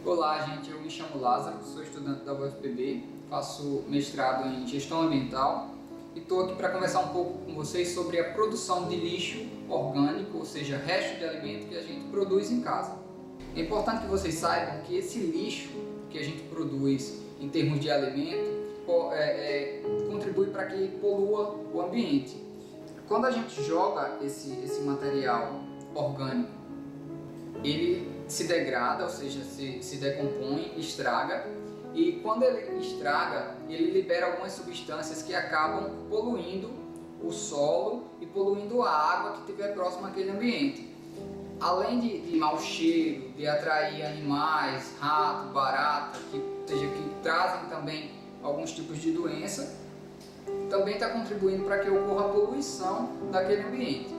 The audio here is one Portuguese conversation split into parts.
Olá, gente, eu me chamo Lázaro, sou estudante da UFPB, faço mestrado em Gestão Ambiental e estou aqui para conversar um pouco com vocês sobre a produção de lixo orgânico, ou seja, resto de alimento que a gente produz em casa. É importante que vocês saibam que esse lixo que a gente produz em termos de alimento contribui para que polua o ambiente. Quando a gente joga esse material orgânico, ele se degrada, ou seja, se decompõe, estraga, e quando ele estraga, ele libera algumas substâncias que acabam poluindo o solo e poluindo a água que estiver próxima àquele ambiente. Além de mau cheiro, de atrair animais, rato, barata, que trazem também alguns tipos de doença, também está contribuindo para que ocorra a poluição daquele ambiente.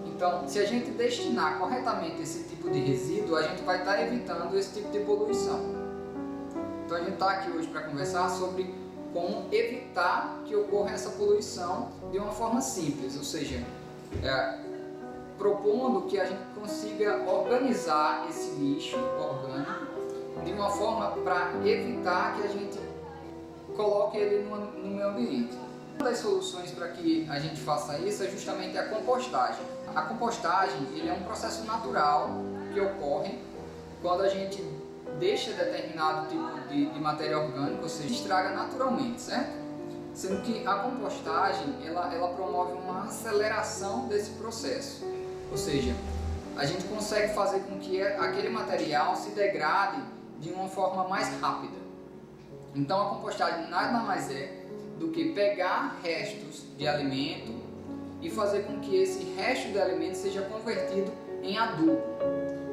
Então, se a gente destinar corretamente esse tipo de resíduo, a gente vai estar evitando esse tipo de poluição. Então, a gente está aqui hoje para conversar sobre como evitar que ocorra essa poluição de uma forma simples, ou seja, propondo que a gente consiga organizar esse lixo orgânico de uma forma para evitar que a gente coloque ele no meio ambiente. Uma das soluções para que a gente faça isso é justamente a compostagem. A compostagem é um processo natural que ocorre quando a gente deixa determinado tipo de matéria orgânica, ou seja, estraga naturalmente, certo? Sendo que a compostagem ela promove uma aceleração desse processo, ou seja, a gente consegue fazer com que aquele material se degrade de uma forma mais rápida. Então a compostagem nada mais é do que pegar restos de alimento e fazer com que esse resto de alimento seja convertido em adubo.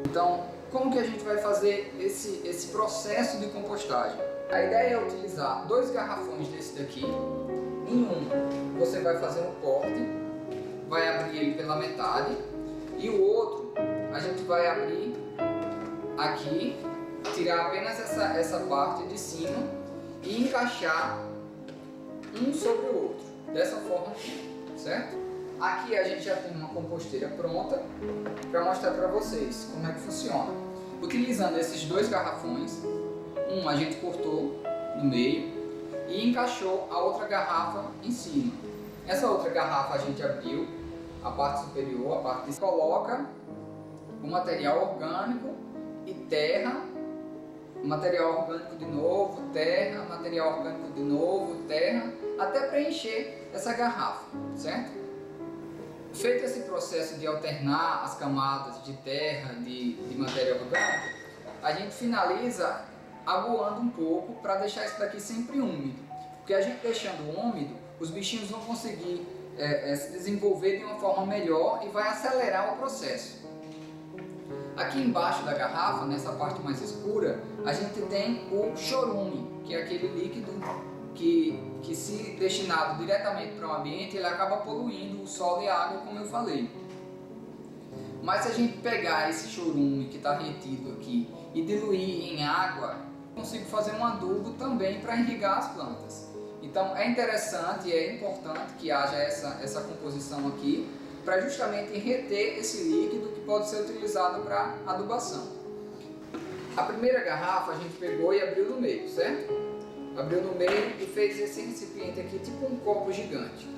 Então, como que a gente vai fazer esse processo de compostagem? A ideia é utilizar 2 garrafões desse daqui. Em um, você vai fazer um corte, vai abrir ele pela metade, e o outro, a gente vai abrir aqui, tirar apenas essa parte de cima e encaixar um sobre o outro, dessa forma aqui, certo? Aqui a gente já tem uma composteira pronta para mostrar para vocês como é que funciona. Utilizando esses 2 garrafões, um a gente cortou no meio e encaixou a outra garrafa em cima. Essa outra garrafa a gente abriu a parte superior, a parte de coloca o material orgânico e terra, material orgânico de novo, terra, material orgânico de novo, terra, até preencher essa garrafa, certo? Feito esse processo de alternar as camadas de terra, de matéria orgânica, a gente finaliza aguando um pouco para deixar isso daqui sempre úmido. Porque a gente deixando úmido, os bichinhos vão conseguir se desenvolver de uma forma melhor e vai acelerar o processo. Aqui embaixo da garrafa, nessa parte mais escura, a gente tem o chorume, que é aquele líquido que se destinado diretamente para o ambiente, ele acaba poluindo o solo e a água, como eu falei. Mas se a gente pegar esse chorume que está retido aqui e diluir em água, eu consigo fazer um adubo também para irrigar as plantas. Então é interessante e é importante que haja essa composição aqui, para justamente reter esse líquido que pode ser utilizado para adubação. A primeira garrafa a gente pegou e abriu no meio, certo? Abriu no meio e fez esse recipiente aqui, tipo um copo gigante.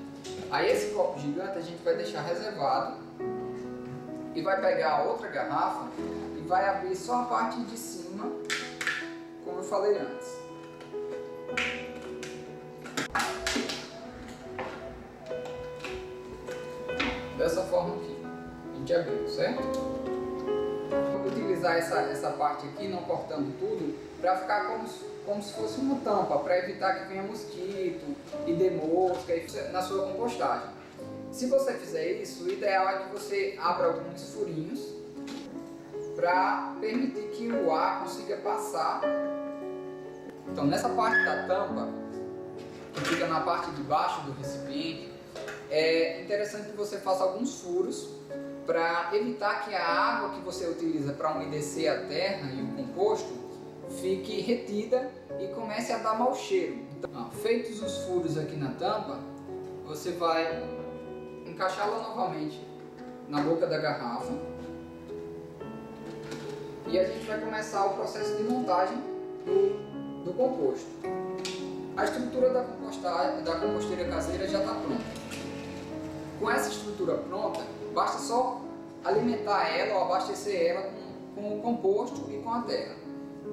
Aí esse copo gigante a gente vai deixar reservado e vai pegar a outra garrafa e vai abrir só a parte de cima, como eu falei antes. Dessa forma aqui, a gente abriu, certo? Vou utilizar essa parte aqui, não cortando tudo, para ficar como se fosse uma tampa, para evitar que venha mosquito e dê mosca na sua compostagem. Se você fizer isso, o ideal é que você abra alguns furinhos para permitir que o ar consiga passar. Então, nessa parte da tampa, que fica na parte de baixo do recipiente, é interessante que você faça alguns furos para evitar que a água que você utiliza para umedecer a terra e o composto fique retida e comece a dar mau cheiro. Então, feitos os furos aqui na tampa, você vai encaixá-la novamente na boca da garrafa e a gente vai começar o processo de montagem do composto. A estrutura da composteira caseira já está pronta. Com essa estrutura pronta, basta só alimentar ela ou abastecer ela com o composto e com a terra.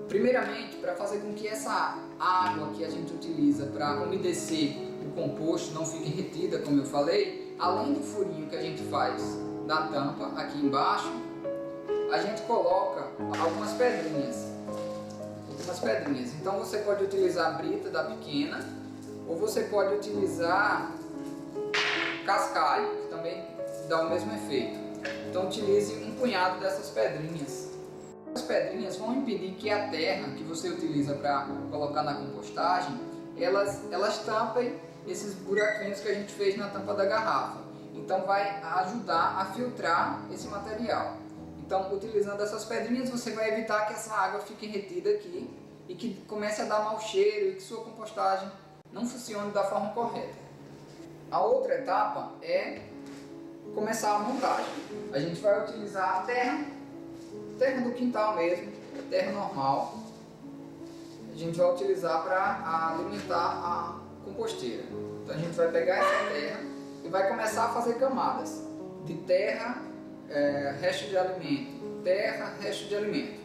Primeiramente, para fazer com que essa água que a gente utiliza para umedecer o composto não fique retida, como eu falei, além do furinho que a gente faz da tampa aqui embaixo, a gente coloca algumas pedrinhas. Então você pode utilizar a brita da pequena, ou você pode utilizar cascalho, que também dá o mesmo efeito. Então utilize um punhado dessas pedrinhas. As pedrinhas vão impedir que a terra que você utiliza para colocar na compostagem, elas tampem esses buraquinhos que a gente fez na tampa da garrafa. Então vai ajudar a filtrar esse material. Então, utilizando essas pedrinhas, você vai evitar que essa água fique retida aqui e que comece a dar mau cheiro e que sua compostagem não funcione da forma correta. A outra etapa é começar a montagem. A gente vai utilizar a terra do quintal mesmo, terra normal. A gente vai utilizar para alimentar a composteira. Então a gente vai pegar essa terra e vai começar a fazer camadas de terra, resto de alimento, terra, resto de alimento.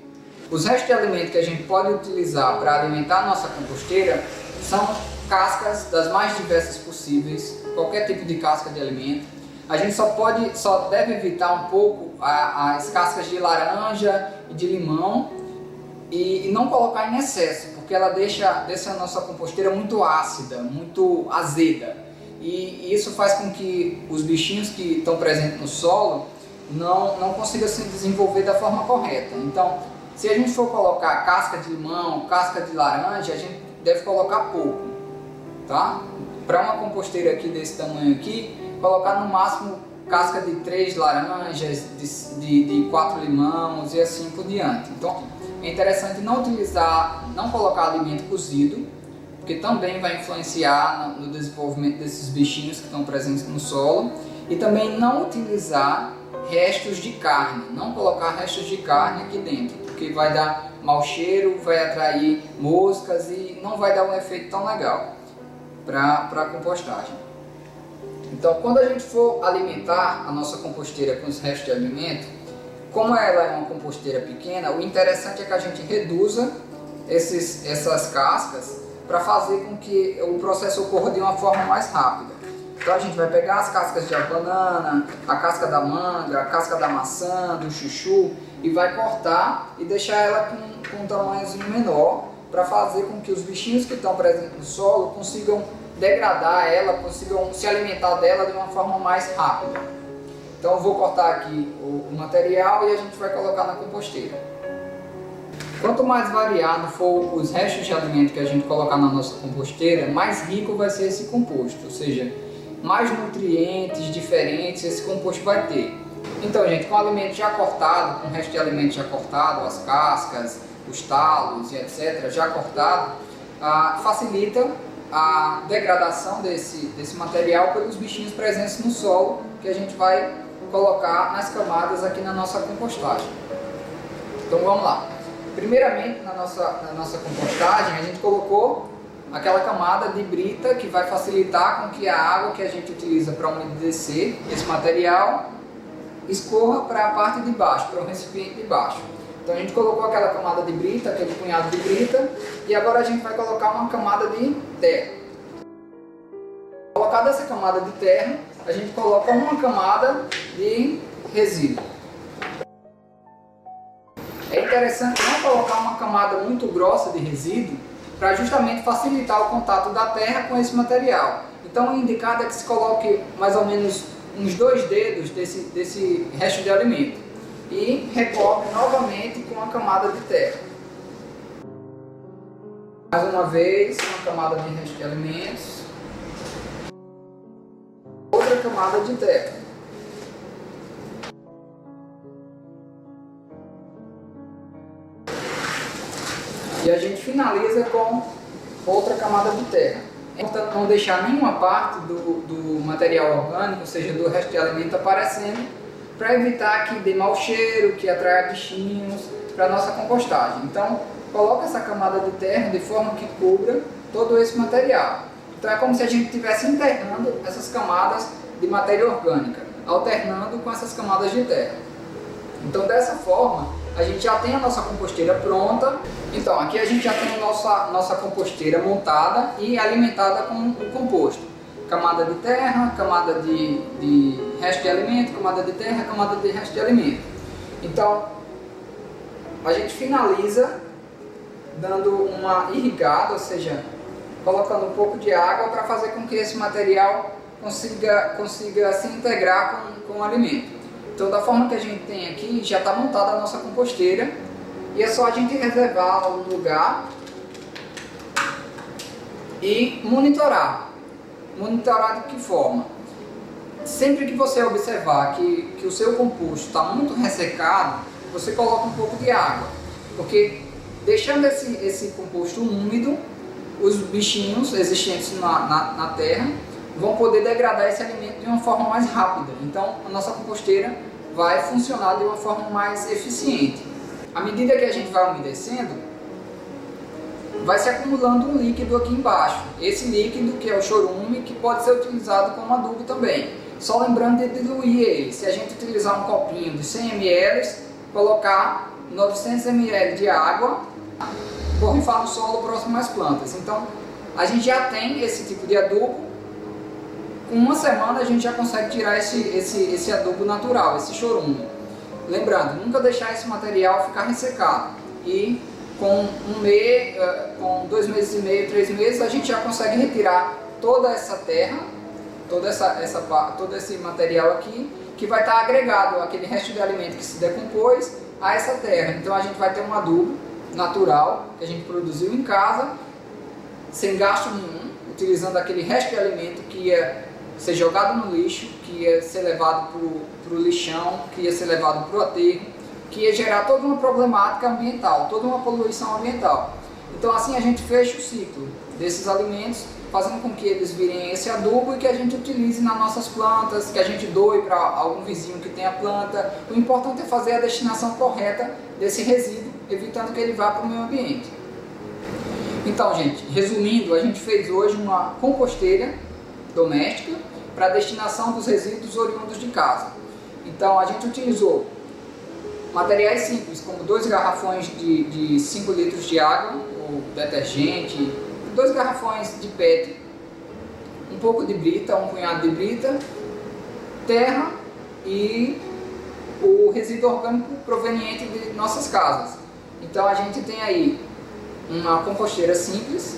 Os restos de alimento que a gente pode utilizar para alimentar a nossa composteira são cascas das mais diversas possíveis, qualquer tipo de casca de alimento. A gente só deve evitar um pouco as cascas de laranja e de limão e não colocar em excesso, porque ela deixa a nossa composteira muito ácida, muito azeda. E isso faz com que os bichinhos que estão presentes no solo não consigam se desenvolver da forma correta. Então, se a gente for colocar casca de limão, casca de laranja, a gente deve colocar pouco, tá? Para uma composteira aqui desse tamanho aqui, colocar no máximo casca de 3 laranjas, de 4 limões e assim por diante. Então é interessante não colocar alimento cozido, porque também vai influenciar no desenvolvimento desses bichinhos que estão presentes no solo, e também não utilizar restos de carne, não colocar restos de carne aqui dentro, porque vai dar mau cheiro, vai atrair moscas e não vai dar um efeito tão legal para a compostagem. Então, quando a gente for alimentar a nossa composteira com os restos de alimento, como ela é uma composteira pequena, o interessante é que a gente reduza essas cascas para fazer com que o processo ocorra de uma forma mais rápida. Então a gente vai pegar as cascas de banana, a casca da manga, a casca da maçã, do chuchu e vai cortar e deixar ela com um tamanhozinho menor para fazer com que os bichinhos que estão presentes no solo consigam degradar ela, consigam se alimentar dela de uma forma mais rápida. Então eu vou cortar aqui o material e a gente vai colocar na composteira. Quanto mais variado for os restos de alimento que a gente colocar na nossa composteira, mais rico vai ser esse composto, ou seja, mais nutrientes diferentes esse composto vai ter. Então, gente, com alimento já cortado, com o resto de alimento já cortado, as cascas, os talos e etc., já cortado, facilita a degradação desse material pelos bichinhos presentes no solo que a gente vai colocar nas camadas aqui na nossa compostagem. Então vamos lá. Primeiramente, na nossa compostagem, a gente colocou aquela camada de brita que vai facilitar com que a água que a gente utiliza para umedecer esse material escorra para a parte de baixo, para o recipiente de baixo. Então a gente colocou aquela camada de brita, aquele punhado de brita, e agora a gente vai colocar uma camada de terra. Colocada essa camada de terra, a gente coloca uma camada de resíduo. É interessante não colocar uma camada muito grossa de resíduo para justamente facilitar o contato da terra com esse material. Então o indicado é que se coloque mais ou menos uns 2 dedos desse resto de alimento e recobre novamente com a camada de terra. Mais uma vez, uma camada de resto de alimentos, outra camada de terra. E a gente finaliza com outra camada de terra. É importante não deixar nenhuma parte do material orgânico, ou seja, do resto de alimento, aparecendo, para evitar que dê mau cheiro, que atraia bichinhos para a nossa compostagem. Então, coloca essa camada de terra de forma que cubra todo esse material. Então é como se a gente estivesse enterrando essas camadas de matéria orgânica, alternando com essas camadas de terra. Então dessa forma, a gente já tem a nossa composteira pronta. Então aqui a gente já tem a nossa composteira montada e alimentada com o composto. Camada de terra, camada de resto de alimento, camada de terra, camada de resto de alimento. Então a gente finaliza dando uma irrigada, ou seja, colocando um pouco de água para fazer com que esse material consiga se integrar com o alimento. Então, da forma que a gente tem aqui, já está montada a nossa composteira e é só a gente reservar um lugar e monitorar. Monitorar de que forma? Sempre que você observar que o seu composto está muito ressecado, você coloca um pouco de água, porque deixando esse composto úmido, os bichinhos existentes na terra vão poder degradar esse alimento de uma forma mais rápida. Então a nossa composteira vai funcionar de uma forma mais eficiente. À medida que a gente vai umedecendo, vai se acumulando um líquido aqui embaixo. Esse líquido, que é o chorume, que pode ser utilizado como adubo também. Só lembrando de diluir ele. Se a gente utilizar um copinho de 100 ml, colocar 900 ml de água, borrifar no solo próximo às plantas. Então a gente já tem esse tipo de adubo. Com uma semana a gente já consegue tirar esse adubo natural, esse chorume. Lembrando, nunca deixar esse material ficar ressecado. E com com 2 meses e meio, 3 meses, a gente já consegue retirar toda essa terra, todo esse material aqui, que vai estar agregado àquele resto de alimento que se decompôs a essa terra. Então a gente vai ter um adubo natural que a gente produziu em casa, sem gasto nenhum, utilizando aquele resto de alimento que ia ser jogado no lixo, que ia ser levado para o lixão, que ia ser levado para o aterro, que ia gerar toda uma problemática ambiental, toda uma poluição ambiental. Então assim a gente fecha o ciclo desses alimentos, fazendo com que eles virem esse adubo e que a gente utilize nas nossas plantas, que a gente doe para algum vizinho que tenha planta. O importante é fazer a destinação correta desse resíduo, evitando que ele vá para o meio ambiente. Então, gente, resumindo, a gente fez hoje uma composteira doméstica para a destinação dos resíduos oriundos de casa. Então, a gente utilizou materiais simples, como 2 garrafões de 5 litros de água, ou detergente, 2 garrafões de PET, um pouco de brita, um punhado de brita, terra e o resíduo orgânico proveniente de nossas casas. Então a gente tem aí uma composteira simples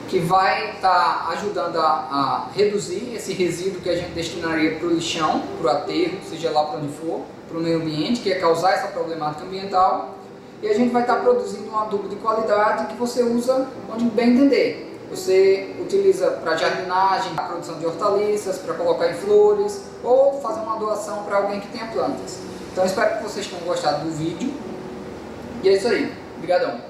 que vai estar ajudando a reduzir esse resíduo que a gente destinaria para o lixão, para o aterro, seja lá para onde for, para o meio ambiente, que ia causar essa problemática ambiental. E a gente vai estar produzindo um adubo de qualidade que você usa onde bem entender. Você utiliza para jardinagem, para produção de hortaliças, para colocar em flores ou fazer uma doação para alguém que tenha plantas. Então espero que vocês tenham gostado do vídeo. E é isso aí. Obrigadão.